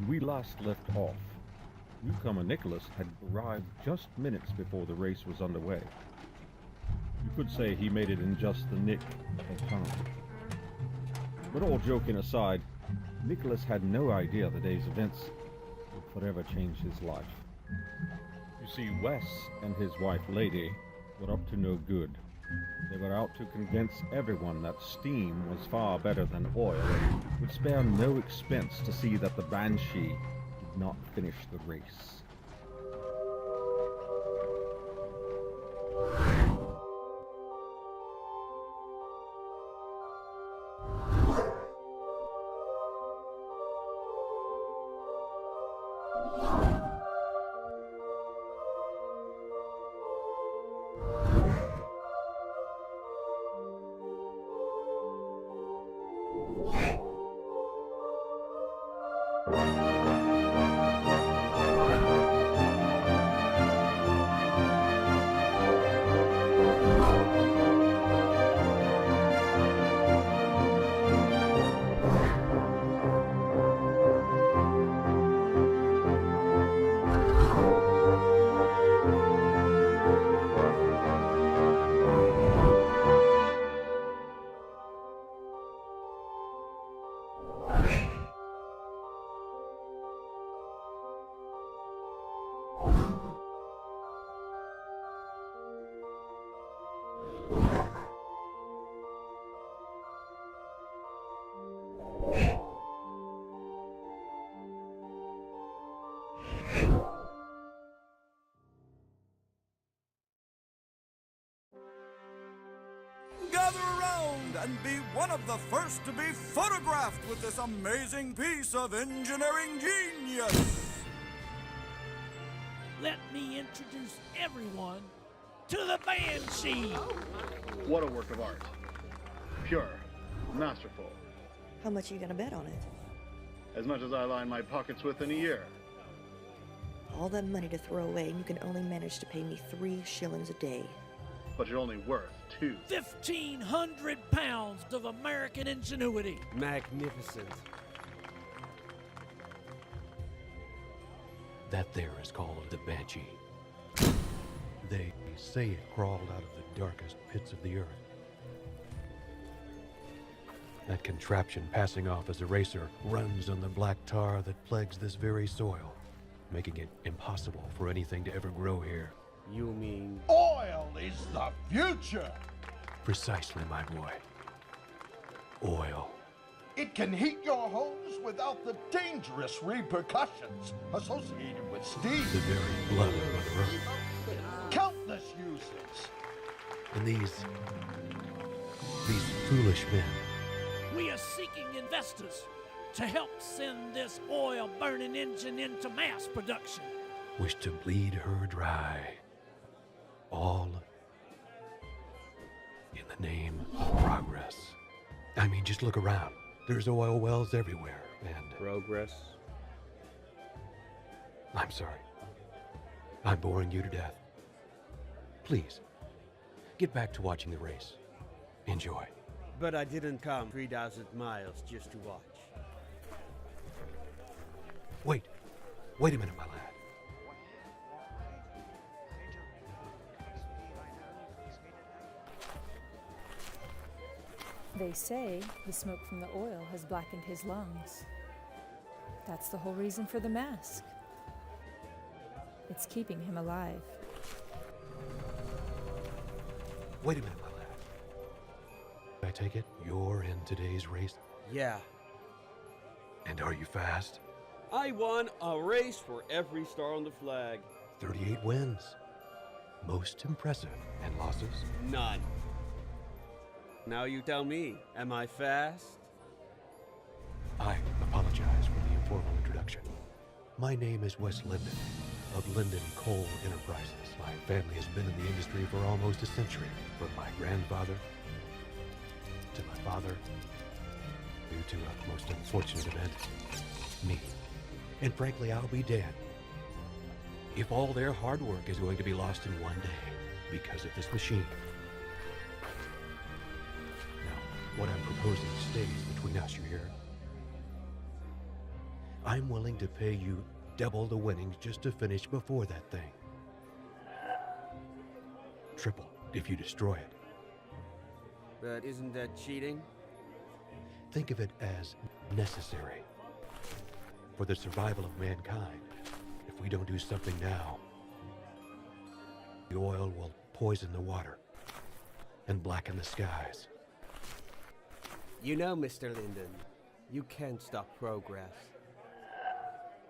we last left off, newcomer Nicholas had arrived just minutes before the race was underway. You could say he made it in just the nick of time. But all joking aside, Nicholas had no idea the day's events would forever change his life. You see, Wes and his wife Lady were up to no good. They were out to convince everyone that steam was far better than oil and would spare no expense to see that the Banshee did not finish the race. Gather around and be one of the first to be photographed with this amazing piece of engineering genius. Let me introduce everyone to the Banshee. What a work of art. Pure, masterful. How much are you gonna bet on it? As much as I line my pockets with in a year. All that money to throw away, and you can only manage to pay me 3 shillings a day. But you're only worth 2. 1,500 pounds of American ingenuity. Magnificent. That there is called the Banshee. They say it crawled out of the darkest pits of the earth. That contraption passing off as a racer runs on the black tar that plagues this very soil, making it impossible for anything to ever grow here. You mean... Oil is the future! Precisely, my boy. Oil. It can heat your homes without the dangerous repercussions associated with steam. The very blood of Mother Earth. Countless uses. And these foolish men, We are seeking investors to help send this oil-burning engine into mass production. wish to bleed her dry. All in the name of progress. I mean, just look around. There's oil wells everywhere, and... Progress? I'm sorry. I'm boring you to death. Please, get back to watching the race. Enjoy. But I didn't come 3,000 miles just to watch. Wait a minute, my lad. They say the smoke from the oil has blackened his lungs. That's the whole reason for the mask. It's keeping him alive. Wait a minute, my lad. I take it you're in today's race? Yeah. And are you fast? I won a race for every star on the flag. 38 wins. Most impressive. And losses? None. Now you tell me, am I fast? I apologize for the informal introduction. My name is Wes Linden, of Linden Coal Enterprises. My family has been in the industry for almost a century, from my grandfather to my father, due to a most unfortunate event, me. And frankly, I'll be dead if all their hard work is going to be lost in one day because of this machine. Now, what I'm proposing stays between us, you hear? I'm willing to pay you double the winnings just to finish before that thing. Triple if you destroy it. But isn't that cheating? Think of it as necessary for the survival of mankind. If we don't do something now, the oil will poison the water and blacken the skies. You know, Mr. Linden, you can't stop progress.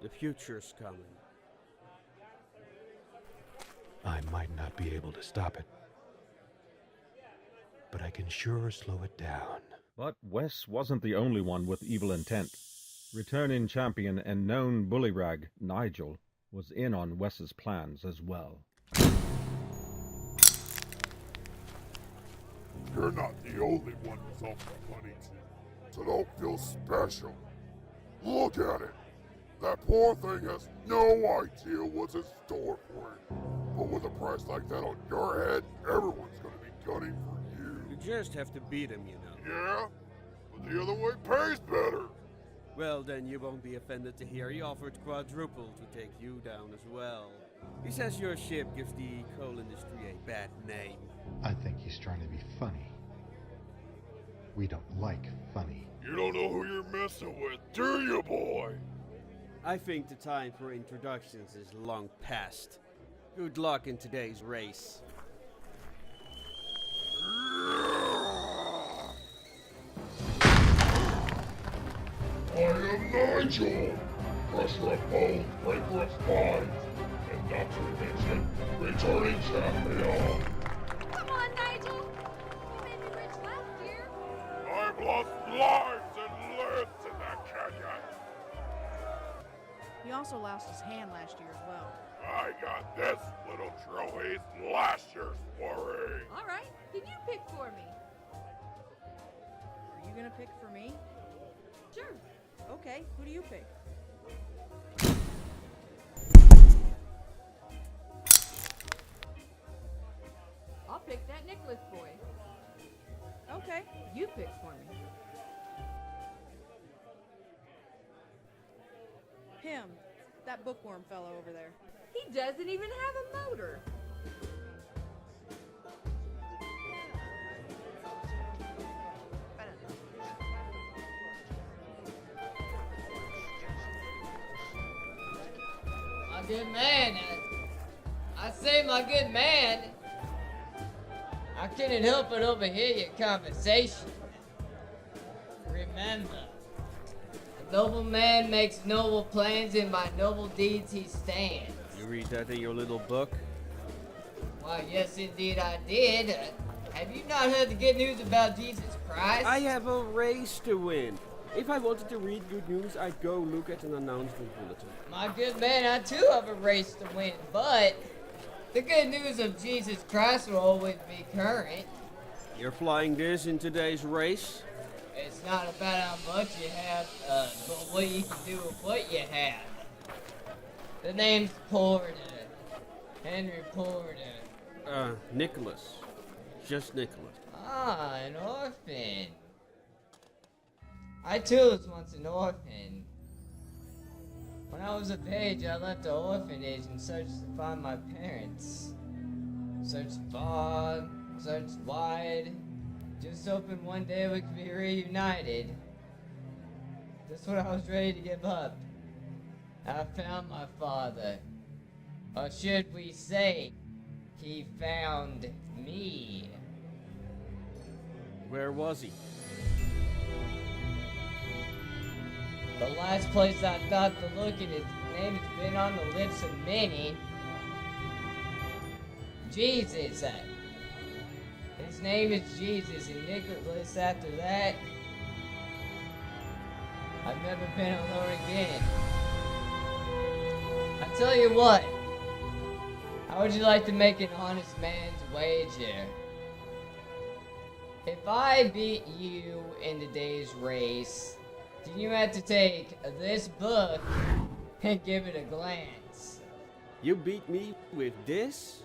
The future's coming. I might not be able to stop it, but I can sure slow it down. But Wes wasn't the only one with evil intent. Returning champion and known bullyrag, Nigel, was in on Wes's plans as well. You're not the only one who's awful funny, so don't feel special. Look at it. That poor thing has no idea what's in store for it. But with a price like that on your head, everyone's gonna be gunning for you. You just have to beat him, you know. Yeah? But the other way pays better. Well, then you won't be offended to hear he offered quadruple to take you down as well. He says your ship gives the coal industry a bad name. I think he's trying to be funny. We don't like funny. You don't know who you're messing with, do you, boy? I think the time for introductions is long past. Good luck in today's race. I am Nigel, crusher of bones, breaker of spines, and not to mention, returning champion. Come on, Nigel! You made me rich last year. I've lost lives and limbs in that canyon. He also lost his hand last year as well. I got this little trophies last year's worry. All right, can you pick for me? Are you gonna pick for me? Sure. Okay, who do you pick? I'll pick that Nicholas boy. Okay. You pick for me. Him. That bookworm fellow over there. He doesn't even have a motor. My good man, I say my good man, I couldn't help but overhear your conversation. Remember, a noble man makes noble plans, and by noble deeds he stands. You read that in your little book? Why, yes indeed I did. Have you not heard the good news about Jesus Christ? I have a race to win. If I wanted to read good news, I'd go look at an announcement bulletin. My good man, I too have a race to win, but the good news of Jesus Christ will always be current. You're flying this in today's race? It's not about how much you have, but what you can do with what you have. The name's Porter. Henry Porter. Nicholas. Just Nicholas. Ah, an orphan. I too was once an orphan. When I was of age, I left the orphanage and searched to find my parents. Searched far, searched wide, just hoping one day we could be reunited. Just when I was ready to give up, I found my father. Or should we say, he found me. Where was he? The last place I thought to look, and his name has been on the lips of many. Jesus. His name is Jesus, and Nicholas after that. I've never been alone again. I tell you what, how would you like to make an honest man's wager? If I beat you in today's race, then you have to take this book and give it a glance. You beat me with this?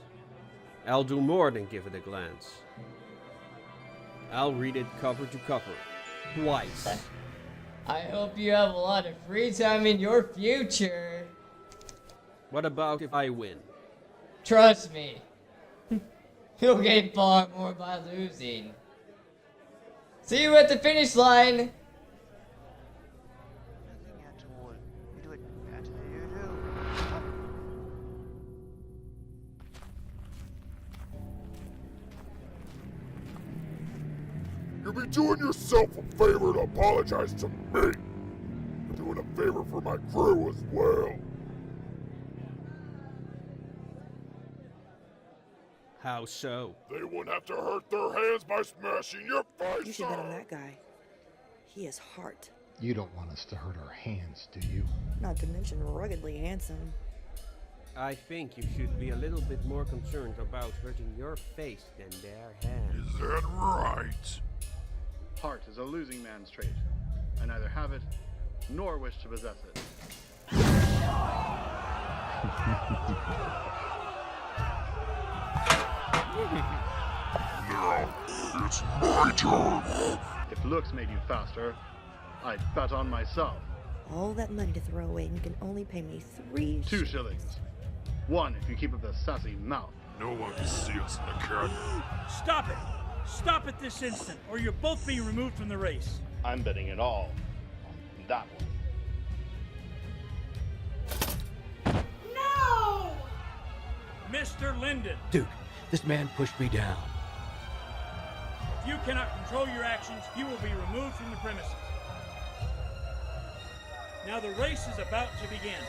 I'll do more than give it a glance. I'll read it cover to cover. Twice. I hope you have a lot of free time in your future. What about if I win? Trust me. You'll gain far more by losing. See you at the finish line. You'll be doing yourself a favor to apologize to me. You're doing a favor for my crew as well. How so? They won't have to hurt their hands by smashing your face. You should bet on that guy. He has heart. You don't want us to hurt our hands, do you? Not to mention ruggedly handsome. I think you should be a little bit more concerned about hurting your face than their hands. Is that right? Heart is a losing man's trait. I neither have it nor wish to possess it. Now, it's my turn. If looks made you faster, I'd bet on myself. All that money to throw away and you can only pay me 2 shillings. 1 if you keep up the sassy mouth. No one can see us in the academy. Stop it! Stop it this instant, or you're both being removed from the race. I'm betting it all on that one. No! Mr. Linden, Duke, this man pushed me down. if you cannot control your actions, you will be removed from the premises. Now the race is about to begin.